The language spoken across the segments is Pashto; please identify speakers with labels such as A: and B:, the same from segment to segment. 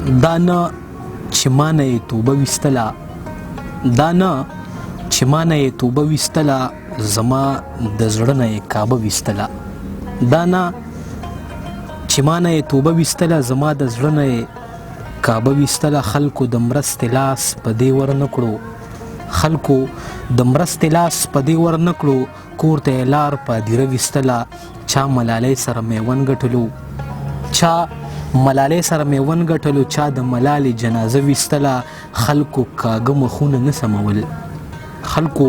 A: دا نه چې ما نه یې توبه ویستله دا نه چې ما نه یې توبه ویستله زما د زړه نه یې کعبه ویستله دا نه چې ما نه یې توبه ویستله زما د زړه نه یې کعبه ویستله خلکو د مرستې لاس په دې ور نه کړو خلکو د مرستې لاس په دې ور نه کړو کور ته یې لار په دیره ویستله چا ملالۍ سره میون ګټلو چا ملالۍ سره میون ګټلو چا د ملالې جنازه ویستله خلکو کاږه مخونه نه سمول خلکو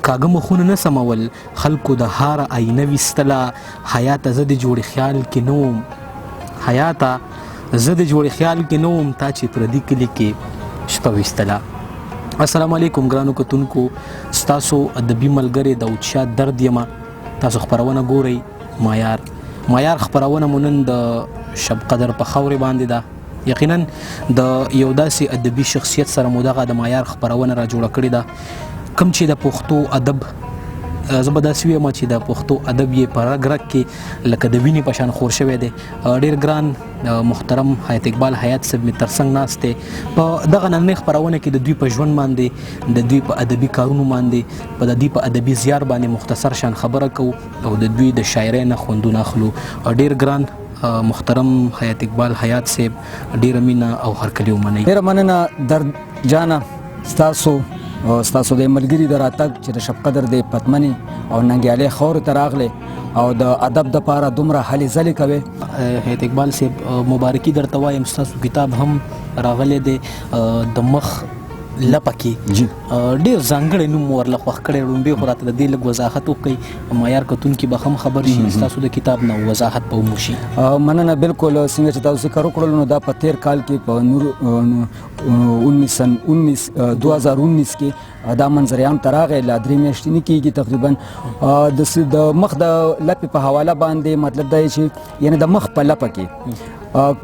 A: کاږه مخونه نه سمول خلکو د هاره آینه ویستله حیاته زه د جوړې خیال کې نه وم حیاته زه د جوړې خیال کې نه وم تا چې پردي کلي کې شپه ویستله. السلام علیکم ګرانو کتونکو ستاسو ادبي ملګری داود شاه درد یمه تاسو خپرونه ګورئ مایار خپرونه مو نن د شب قدر په خاورې باندې ده یقینا د یو داسې ادبي شخصیت سره مو دغه د مایار خپرونه را جوړه کړې ده کوم چې د پښتو ادب زه به داسې ویم چې د پښتو ادب یې په رګ رګ کې لکه د وینې په شان خور شوی دی ډېر ګران محترم حیات اقبال حیات صاحب مې تر څنګ ناست دی په دغه نننۍ خپرونه کې د دوی په ژوند باندې د دوی په ادبي کارونو باندې د دوی په ادبي زیار باندې مختصر شان خبره کوو او د دوی د شاعرۍ نه خوندونه اخلو ډېر ګران محترم حیات اقبال حیات صاحب ډېره مینه او هرکلي ومنئ.
B: ډېره مننه درد جانه ستاسو د ملګري د راتګ چې د شب قدر د پتمنې او ننګیالۍ خاورې ته راغلی او د ادب دپاره دومره هلې ځلې کوې.
A: حیات اقبال صاحب مبارکي درته وایم ستاسو کتاب هم راغلی دی د مخ لپه کې ډېر ځانګړی نوم ورله خوښ کړی ړومبې خو راته د دې لږ وضاحت وکړئ معیار کتونکي به هم خبر شي ستاسو د کتاب نه وضاحت به وموشي.
B: مننه بالکل څنګه چې تاسو ذکر وکړلو نو دا په تېر کال کې په 2019 کې دا منظریان ته راغی لا 3 میاشتې نه کېږي تقریبا د مخ د لپې په حواله باندې مطلب دا چې یعنې د مخ په لپه کې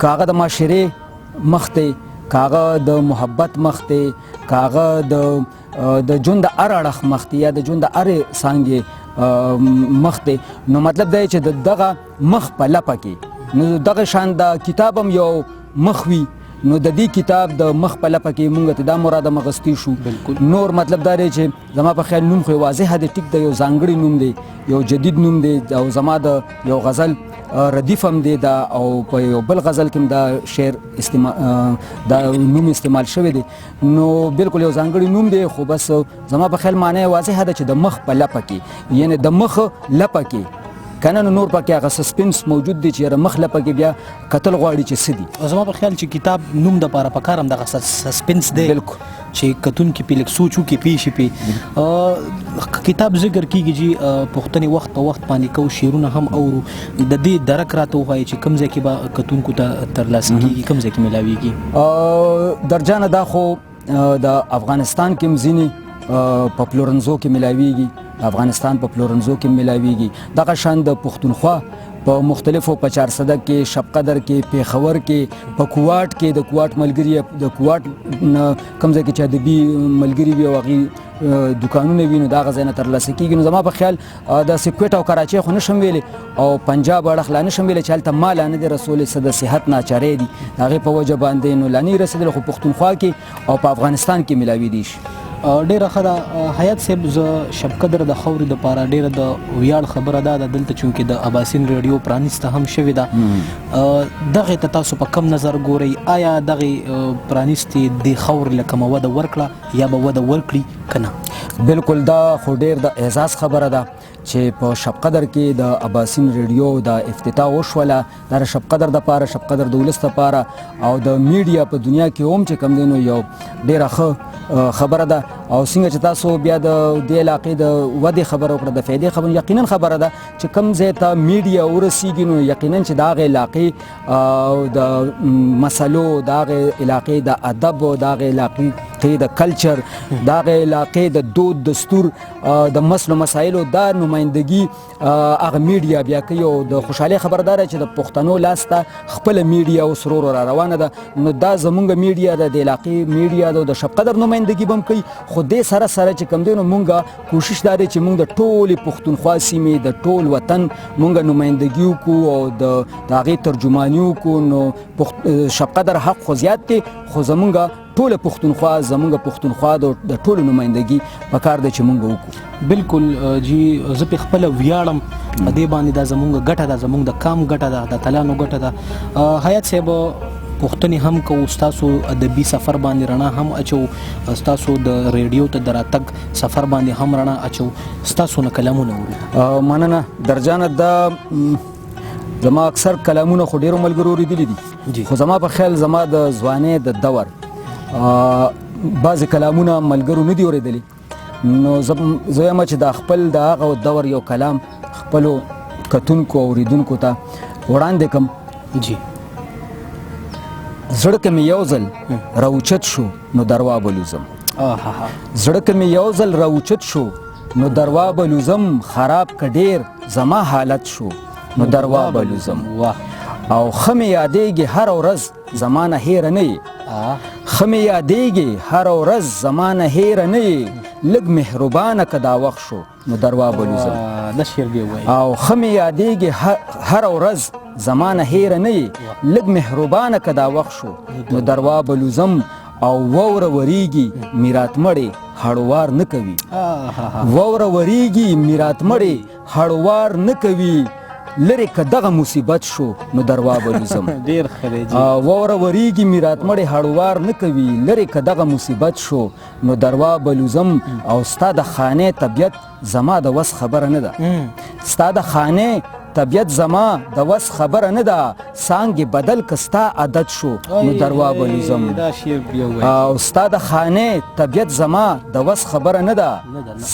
B: کاغه د معاشرې مخ دی کاغه د محبت مخ دی کاغه د ژوند د هر اړخ مخ دی یا د ژوند د هرې څانګې مخ دی نو مطلب دا چې دغه مخ په لپه کې نو دغه شان د کتاب هم یو مخ وي نو د دې کتاب د مخ په لپه کې مونږ ته دا مراد مغستی شو نور مطلب دا دی چې زما په خیال نوم خو واضح دی ټیک د یو ځانګړي نوم دی یو جدید نوم دی او زما د یو غزل ردیف هم دی دا او په یو بل غزل کې دا شعر دا نوم استعمال شوی دی نو بالکل یو ځانګړي نوم دی خو بس زما په خیال معنی واضح ده چې د مخ په لپه کې یعنی د مخ لپه کې کنه نور پکې هغه سسپنس موجود دی چې مخ لپه کې بیا قتل غواړي چې سدي
A: زما په خیال چې کتاب نوم د پاره پکارم دغه سسپنس دی
B: بالکل
A: چې کتونکي په لک سوچو کې پیښې پی کتاب ذکر کیږي چې پښتني وخت په وخت باندې کو شیرونه هم اورو د دې درک راته وایي چې کوم ځای کې به کتونکو ته ترلاسه کیږي کوم ځای کې ملاويږي
B: درجانه دا خو د افغانستان کې مزيني په پلورنزو کې ملاويږي افغانستان په پلورنزو کې ملاويږي دغه شان د پښتونخوا په مختلفو په 400 کې شب قدر کې پیښور کې په کوواټ کې د کوواټ ملګری د کوواټ کوم ځای کې چې ادبي ملګری وي او هغې دکانونه وي نو دا هغه ځای نه ترلاسه کېږي نو زما په خیال د سکویټ او کراچۍ خو نشم ویلی او پنجاب اړخ لا نشم ویلی چې هلته ما لا نه دی رسولی څه د صحت ناچارۍ دي د هغې په وجه باندې نو لا نه یې رسېدلی خو پښتونخوا کې او په افغانستان کې ملاویدی شي.
A: ډیره ښه ده حیات صاحب زه شب قدر د خاورې دپاره ډیره د ویاړ خبره ده دلته چونکې د اباسین ریډیو پرانیسته هم شوې ده دغې ته تاسو په کم نظر ګورئ آیا دغې پرانیستې د خاورې له کومه وده ورکړه یا به وده ورکړي که نه؟
B: بالکل دا خو ډیر د اعزاز خبره ده چې په شب قدر کې د اباسین ریډیو د افتتاح وشوله دا د شب قدر دپاره شب قدر د ولس دپاره او د میډیا په دنیا کې هم چې کوم دی نو یو ډیره ښه خبره ده او څنګه چې تاسو بیا د دې علاقې د ودې خبره وکړه د فایدې خبره یقینا خبره ده چې کوم ځای ته میډیا ورسیږي نو یقینا چې د هغې علاقې د مسلو د هغې علاقې د ادب د هغې علاقې علاقې د کلچر د هغې علاقې د دود دستور د مسلو مسایلو دا نمایندګي هغه میډیا بیا کوي او د خوشحالۍ خبر دا ده چې د پښتنو لاس ته خپله میډیا اوس ورو ورو را روانه ده نو دا زمونږ میډیا ده د علاقې میډیا ده او د شب قدر نمایندګي به هم کوي خو دې سره سره چې کوم دی نو مونږ کوشش دا دی چې مونږ د ټولې پښتونخوا سیمې د ټول وطن مونږ نمایندګي وکړو او د هغې ترجماني وکړو نو شب قدر حق خو زیات دی خو زمونږ ټوله پښتونخوا زمونږ پښتونخوا د ټولو نمایندګي پکار دی چې مونږ وکړو
A: بالکل جی زه پې خپله ویاړم په دې باندې دا زمونږ ګټه ده زمونږ د قام ګټه ده د اتلانو ګټه ده حیات صاحب پوښتنې هم کوو ستاسو ادبي سفر باندې رڼا هم اچو ستاسو د ریډیو ته د راتګ سفر باندې هم رڼا اچو ستاسو نه کلامونه ورو
B: مننه درجانه دا زما اکثر کلامونه خو ډېرو ملګرو اورېدلي دي خو زما په خیال زما د ځوانۍ د دور بعضې کلامونه ملګرو نه دي اورېدلي نو زه یم چې دا خپل د هغه دور یو کلام خپلو کتونکو او اورېدونکو ته وړاندې کړم
A: جی
B: زړه که مې یو ځل راوچت شو نو دروا بلوزم زړه که مې یو ځل راوچت شو نو دروا بلوزم خراب که ډېر زما حالت شو نو دروا بلوزم او ښه مې یادېږي هره ورځ زما نه هېره نه یې ښه مې یادېږي هره ورځ زما نه هېره نه یې لږ مهربانه که دا وخت شو نو دروا بلوزم او ښه مې یادېږي هره ورځ زما نه هېره نه یې لږ مهربانه که دا وخت شو نو دروا بلوزم او ووره وریږي میرات مړې هړوار نه کوي ووره وریږي میرات مړې هړوار نه کوي لرې که دغه مصیبت شو نو دروا بلوزم ووره وریږي میرات مړې هړوار نه کوي لرې که دغه مصیبت شو نو دروا بلوزم او ستا د خانې طبیعت زما د وس خبره نه ده ستا د خانې طبیعت زما د وس خبره نه ده سانګې بدل که ستا عادت شو نو دروا بلوزم او ستا د خانې طبیعت زما د وس خبره نه ده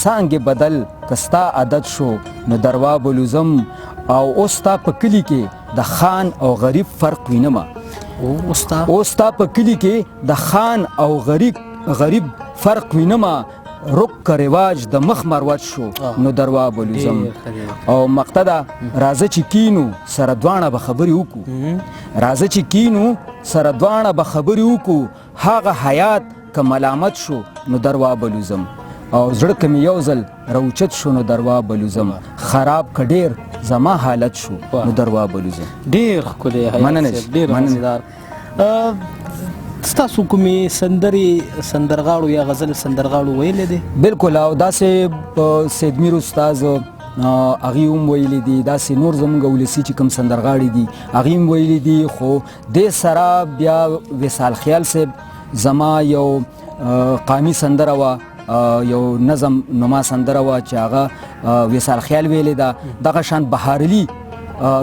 B: سانګې بدل که ستا عادت شو نو دروا بلوزم او اوس ستا په کلي کې د خان او غریب فرق وینمه اوس ستا په کلي کې د خان او غریب فرق وینمه رک که رواج د مخ مروج شو نو دروا بلوزم او مقتده راځه چې کینو سره دواړه به خبرې وکړو راځه چې کینو سره دواړه به خبرې وکړو هغه حیات که ملامت شو نو دروا بلوزم او زړه که مې یو ځل راوچت شو نو دروا بلوزم خراب که ډېر زما حالت شو نو دروا بلوزم
A: ډېر ښکلی ډېر مزیدار ستاسو کومې سندرې سندرغاړو یا غزل سندرغاړو ویلې دي
B: بالکل او داسې سید میر استاذ هغې هم ویلي دي داسې نور زموږ ولسي چې کوم سندرغاړي دي هغې هم ویلي دي خو دې سره بیا وصال خیال صاحب زما یو قامي سندره وه یو نظم نما سندره وه چې هغه وصال خیال ویلې ده دغه شان بهارلي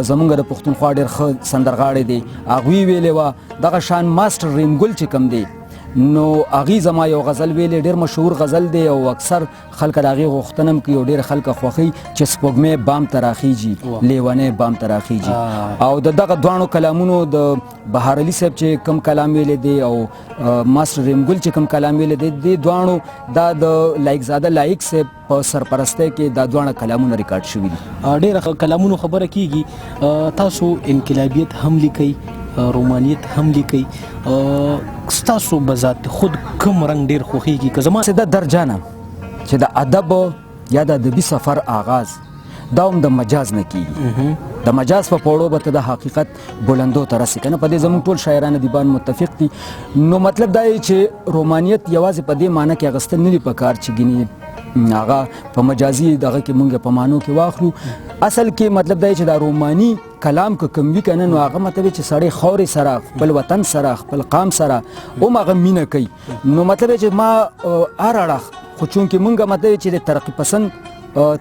B: زمونږ د پښتونخوا ډېر ښه سندرغاړی دی هغوی ویلې وه دغه شان ماسټر ریم ګل چې کوم دی نو هغې زما یو غزل ویلې ډېر مشهور غزل دی او اکثر خلک د هغې غوښتنه هم کوي او ډېر خلک خوښوي چې سپوږمۍ بام ته راخیږي لیونی بام ته راخیږي او د دغه دواړو کلامونو د بهارلي صاحب چې کوم کلام ویلی دی او ماسټر ریم ګل چې کوم کلام ویلی دی دې دواړو دا د لایقزاده لایق صاحب په سرپرستۍ کې دا دواړه کلامونه ریکارډ شوي دي
A: ډېره کلامونو خبره کیږي تاسو انقلابیت هم لیکئ رومانیت هم لیکئ ستاسو بذات خود کوم رنګ ډېر خوښیږي که زما
B: دا درجانه چې د ادب یا د ادبي سفر آغاز دا هم د مجاز نه کیږي د مجاز په پوړو به ته د حقیقت بلندو ته رسې که نه په دې زموږ ټول شاعران ادیبان متفق دي نو مطلب دا دی چې رومانیت یوازې په دې معنی کې اخیستل نه دي پکار چې ګینې هغه په مجازي دغه کې مونږ په معنو کې واخلو اصل کې مطلب دا چې دا روماني کلام که کم وي که نه نو هغه مطلب چې سړی خاورې سره خپل وطن سره خپل قام سره هم هغه مینه کوي نو مطلب چې ما هر اړخ خو چونکې مونږ مطلب چې د ترقي پسند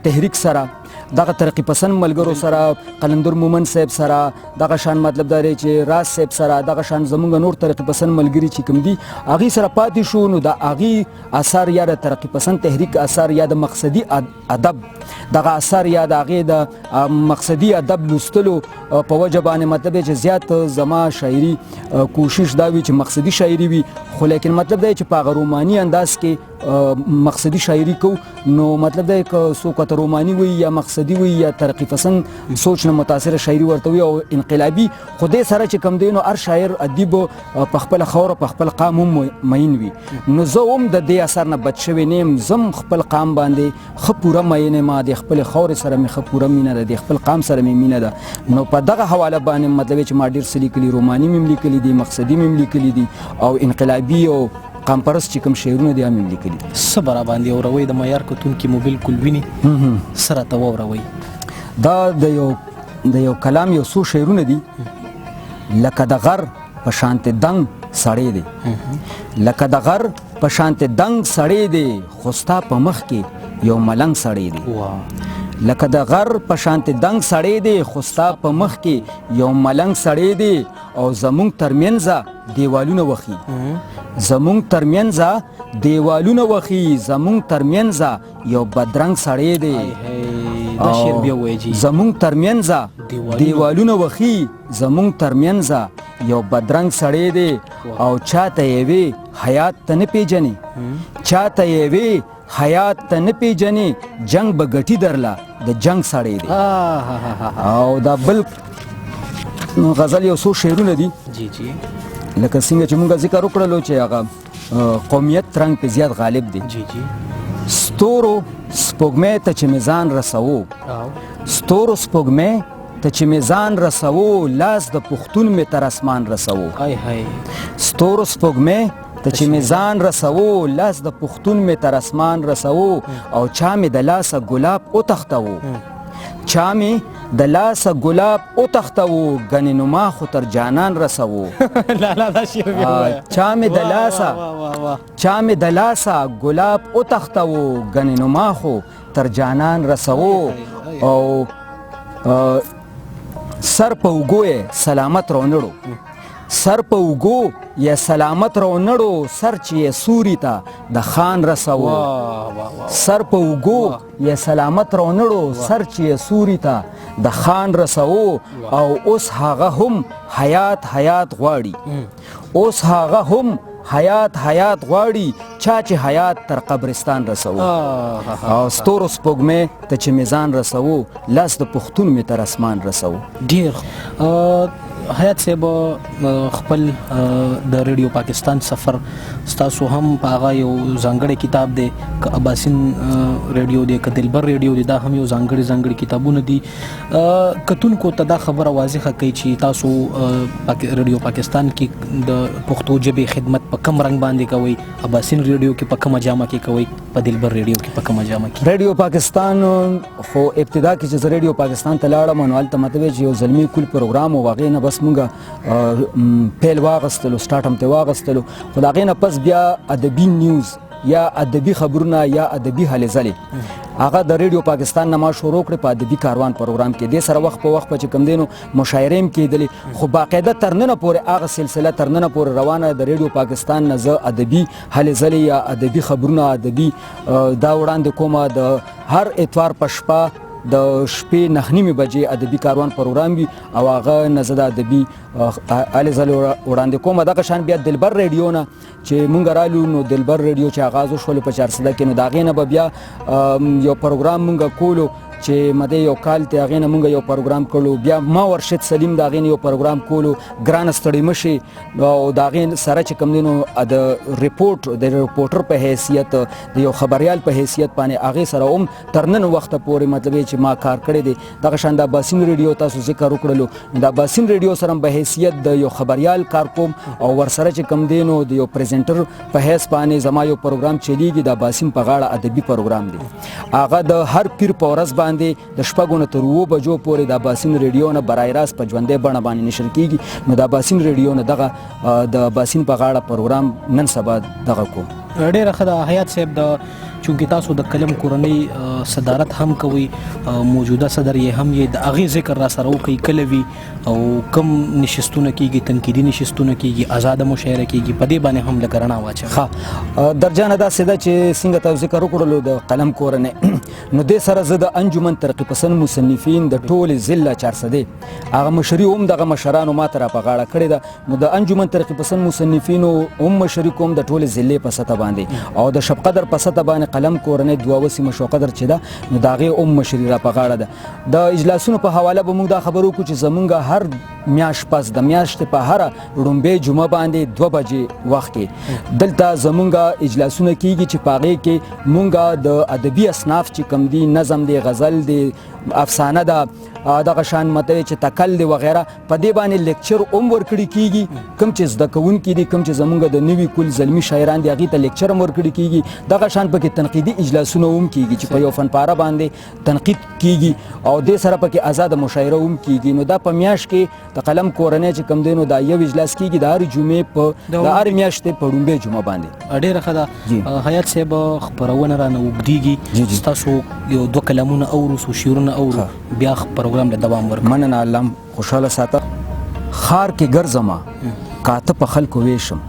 B: تحریک سره دغه ترقی پسند ملګرو سره قلندر مومن صاحب سره دغه شان مطلب دا دی چې راز صاحب سره دغه شان زمونږ نور ترقی پسند ملګري چې کوم دي هغې سره پاتې شو نو د هغې اثر یا د ترقی پسند تحریک اثر یا د مقصدي ادب دغه اثر یا د هغې د مقصدي ادب لوستلو په وجه باندې مطلب چې زیات زما شاعري کوشش دا وي چې مقصدي شاعري وي خو لیکن مطلب دا چې په هغه روماني انداز کې مقصدي شاعري کو نو مطلب دا که څوک ورته روماني وي یا مقصدي وي یا ترقی پسند سوچ نه متاثره شاعري ورته وي او انقلابي خو دې سره چې کوم دی نو هر شاعر ادیب په خپله خاوره په خپل قام هم مین وي نو زه هم د دې اثر نه بچ شوی نه یم زم خپل قام باندې ښه پوره مین یم د خپلې خاورې سره مې ښه پوره مینه ده د خپل قام سره مې مینه ده نو په دغه حواله باندې مطلب چې ما ډېر څه لیکلي روماني مې هم لیکلي دي مقصدي مې هم لیکلي دي او انقلابي او قام پرست چې کوم شعرونه دي هم لیکلي دي
A: څه به راباندې اوروئ د معیار کتونکي مو بالکل ویني څه راته واوروئ
B: دا د یو کلام یو څو شعرونه دي لکه د غر په شانت دنګ سړی دی لکه د غر په شانت دنګ سړی دی خو ستا په مخ کې یو ملنګ سړی دی لکه د غر په شانت دنګ سړی دی خو ستا په مخ کې یو ملنګ سړی دی او زمونږ ترمنځه دیوالونه وخي زمونږ ترمنځه دیوالونه وخي زمونږ ترمنځه یو بدرنګ سړی دی زمونږ ترمنځه دیوالونه وخي زمونږ ترمنځه یو بدرنګ سړی دی او چاته یې وي حیات ته نه پیژنې چاته یې وي حیات ته نه پیژنې جنگ به ګټي درله د جنگ سړی دی او دا بل غزل یو څو شعرونه دي لکه څنګه چې مونږ ذکر وکړلو چې هغه قومیت رنګ په زیات غالب دی ستورو سپوږمۍ ته چې مې ځان رسوو ستورو سپوږمۍ ته چې مې ځان رسوو لاس د پښتون مې تر اسمان رسوو ستورو سپوږمۍ ته چې مې ځان رسوو لاس د پښتون مې تر اسمان رسوو او چا مې د لاسه ګلاب وتښتوو چا مې د لاسه ګلاب وتښتوو ګنې نو ما خو تر جانان رسوو چا مې د لاسه ګلاب وتښتوو ګنې نو ما خو تر جانان رسوو او سر په اوږو یې سلامت رونړو سر په اوږو یا سلامت رونړو سر چې یې سوري ته د خان رسوو سر په اوږو یا سلامت رونړو سر چې یې سوري ته د خان رسوو او اوس هغه هم حیات حیات غواړي اوس هغه هم حیات حیات غواړي چا چې حیات تر قبرستان رسوو او ستورو سپوږمۍ ته چې مې ځان رسوو لاس د پښتون مې تر اسمان رسوو
A: ډېر حیات صاحب خپل د ریډیو پاکستان سفر ستاسو هم په هغه یو ځانګړی کتاب دی که اباسین ریډیو دی که دلبر ریډیو دی دا هم یو ځانګړي کتابونه دي کتونکو ته دا خبره واضحه کوي چې تاسو ریډیو پاکستان کې د پښتو ژبې خدمت په کم رنګ باندې کوئ اباسین ریډیو کې په کومه جامه کې کوئ په دلبر ریډیو کې په کومه جامه کې
B: ریډیو پاکستان خو ابتدا کې چې زه ریډیو پاکستان ته لاړم نو هلته مطلب چې یو زلمي کول پروګرام و هغې نه بس مونږ پیل واغستلو سټارټ هم ته واغستلو خو د هغې نه پس بیا ادبي نیوز یا ادبي خبرونه یا ادبي هلې ځلې هغه د ریډیو پاکستان نه ما شروع کړې په ادبي کاروان پروګرام کې دې سره وخت په وخت چې کوم دی نو مشاعرې هم کېدلې خو باقاعده تر ننه پورې هغه سلسله تر ننه پورې روانه د ریډیو پاکستان نه زه ادبي هلې ځلې یا ادبي خبرونه ادبي دا وړاندې کومه د هر اتوار په شپه د شپې 9:30 بجې ادبي کاروان پروګرام وي او هغه نه زه د ادبي هلې ځلې وړاندې کومه دغه شان بیا دلبر ریډیو نه چې مونږ رالو نو دلبر ریډیو چې آغاز وشولو په 400 کې نو د هغې نه به بیا یو پروګرام مونږ کولو چې مده یو کال ته هغې نه مونږ یو پروګرام کړو بیا ما ورشد سلیم د هغې نه یو پروګرام کولو ګرانه ستړی مشي او د هغې سره چې کوم دی نو د ریپورټر په حیثیت د یو خبریال په حیثیت باندې هغې سره هم تر نن وخته پورې مطلب چې ما کار کړی دی دغه شان د اباسین ریډیو تاسو ذکر وکړلو د اباسین ریډیو سره په حیثیت د یو خبریال کار کوم او ورسره چې کوم دی نو د یو پریزنټر په حیث باندې زما یو پروګرام چلیږي د اباسین په غاړه ادبي پروګرام دی هغه د هر پیر په ورځ باندې د شپږو نه تر 7 بجو پورې د اباسین ریډیو نه برای راست په ژوندۍ بڼه باندې نشر کیږي نو د اباسین ریډیو نه دغه د اباسین په غاړه پروګرام نن سبا دغه کوم
A: ډېره ښه ده حیات صاحب د چونکې تاسو د کلم کورنۍ صدارت هم کوي موجوده صدر یې هم یې د هغې ذکر را سره وکړئ کله وي او کم نشستونه کیږي تنقیدي نشستونه کیږي آزاده مشاعره کیږي په دې باندې هم لږ رڼا واچوئ.
B: ښه درجانه داسې ده چې څنګه تاسو ذکر وکړلو د قلم کورنۍ نو دې سره زه د انجمن ترقي پسند مصنفین د ټولې ضلع 400 هغه مشري هم دغه مشرانو ماته را په غاړه کړې ده نو د انجمن ترقي پسند مصنفینو هم مشري کوم د ټولې ضلع په سطح باندې او د شب قدر په سطح باندې قلم کورنۍ دوه وسیمه شو قدر چې ده نو د هغې هم مشري را په غاړه ده. د اجلاسونو په حواله به موږ دا خبرو وکړو چې زمونږ هر میاشت پس د میاشتې په هره ړومبۍ جمعه باندې 2 بجې وخت کې دلته زمونږ اجلاسونه کیږي چې په هغې کې مونږ د ادبي اصناف چې کوم دي نظم دی غزل دی افسانه ده دغه شان مته چې تکل دی وغیره په دې باندې لیکچر هم ورکړی کیږي کوم چې زده کوونکي دي کوم چې زمونږ د نوي کل زلمي شاعران دي هغې ته لیکچر هم ورکړی کیږي دغه شان پکې تنقیدي اجلاسونه هم کیږي چې په یو فنپاره باندې تنقید کیږي او دې سره پکې آزاده مشاعره هم کیږي نو دا په میاشت کې د قلم کورنۍ چې کوم دی نو دا یو اجلاس کیږي د هرې جمعې په د هرې میاشتې په ړومبۍ جمعه باندې.
A: ډېره ښه ده حیات صاحب خپرونه رانه اوږدېږي ستاسو یو 2 کلمونه اورو څو شعرونه اورو بیا پروګرام له دوام ورکړو.
B: مننه الله خوشحاله ساته. خار کې ګرځما کاته په خلکو ویشم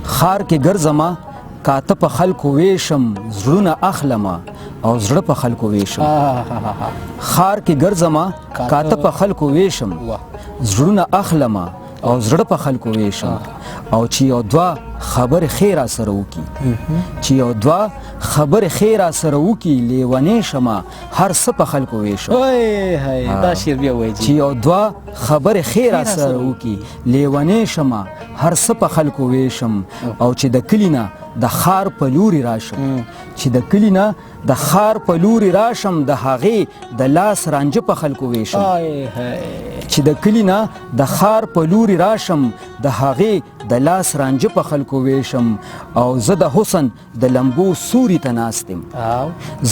B: خار کې ګرځما کاته په خلکو ویشم زړونه اخلمه او زړه په خلکو ویشم. خار کې ګرځما کاته په خلکو ویشم زړونه اخلمه او زړه په خلکو ویشم او چې یو 2 خبر خیر سره وکي چې یو 2 خبر خیر سره وکي لیونې شمه هر څه په خلکو ویشم.
A: دا شعر بیا وایي
B: چې یو 2 خبر خیر سره وکي لیونې شمه هر څه په خلکو ویشم او چې د کلی نه د خار په لوري راشم چې د کلی نه د خار په لوري راشم د هغې د لاس رانجه په خلکو ویشم چې د کلی نه د خار په لوري راشم د هغې د لاس رانجه په خلکو ویشم او زه د حسن د لمبو سوري ته ناست یم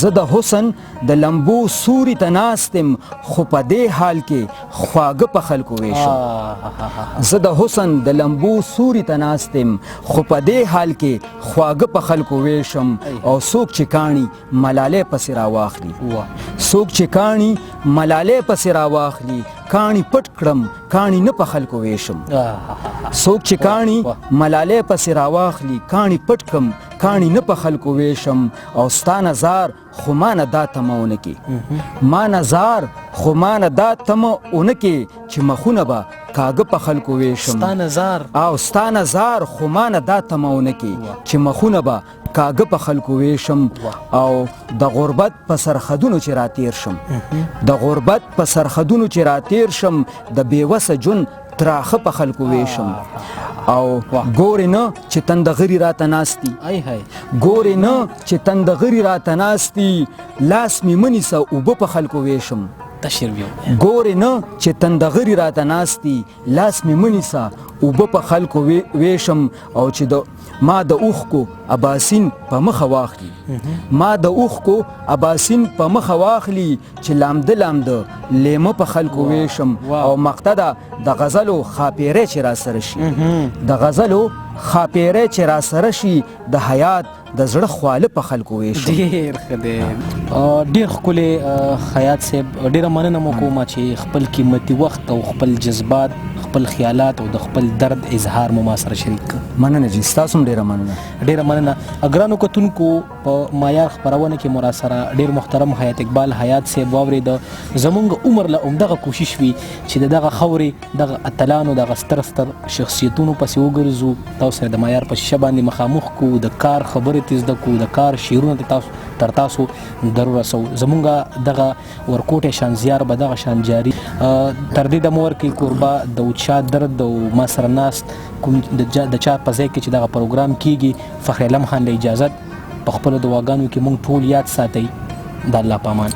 B: زه د حسن د لمبو سوري ته ناست یم خو په دې حال کې خواږه په خلکو ویشم زه د حسن د لمبو سوري ته ناست یم خو په دې حال کې خواږه په خلکو ویشم او څوک چې کاڼي ملالۍ پسې راواخلي څوک چې کاڼي ملالۍ پسې راواخلي کاڼي پټ کړم کاڼي نه په خلکو ویشم څوک چې کاڼي ملالۍ پسې راواخلي کاڼي پټ کړم کاڼي نه په خلکو ویشم او ستا نظار خو ما نه دا تمه ونه کې ما نظار خو ما نه دا تمه ونه کې چې مخونه به کاږه په خلکو ویشم ستا نظار خو ما نه دا تمه ونه کې چې مخونه به کاږه په خلکو ویشم او د غربت په سرحدونو چې راتیر شم د غربت په سرحدونو چې راتیر شم د بېوسه جون تراخه په خلکو ویشم او ګورې نه چې تندغري راته ناستي ګورې نه چې تندغري راته ناستي لاس مې منیسه اوبه په خلکو ویشم ګورې نه چې تندغري راته ناستي لاس مې منیسه اوبه په خلکو ویشم او چې ما د اوښکو اباسین په مخه واخلي ما د اوښکو اباسین په مخه واخلي چې لامده لامده لیمه په خلکو ویشم او مقتده د غزلو خاپیری چې را سره شي د غزلو خاپیری چې را سره شي د حیات د زړه خواله په خلکو ویشم.
A: ډېر ښه دی ډېر ښکلی حیات صاحب ډېره مننه مو کومه چې خپل قیمتي وخت او خپل جذبات خپل خیالات او د خپل درد اظهار مو ما سره شریک کړ.
B: مننه جی ستاسو هم ډېره مننه. ګرانو
A: کتونکو په معیار خپرونه کې مو را سره ډېر محترم حیات اقبال حیات صاحب واورېده. زمونږ عمر له همدغه کوشش وي چې د دغه خاورې دغه اتلانو دغه ستر شخصیتونو پسې وګرځو تاسو سره د معیار په شیشه باندې مخامخ کو د کار خبرې زده کو د کار شعرونه تر تاسو در ورسو. زمونږ دغه ورکوټې شان زیار به دغه شان جاري تر دې دمه ورکړي کوربه د چا درد او ما سره ناست کوم د چا په ځای کې چې دغه پروګرام کیږي فخر علم خان له اجازت په خپلو دعاګانو کې مونږ ټول یاد ساتئ. د الله په امان.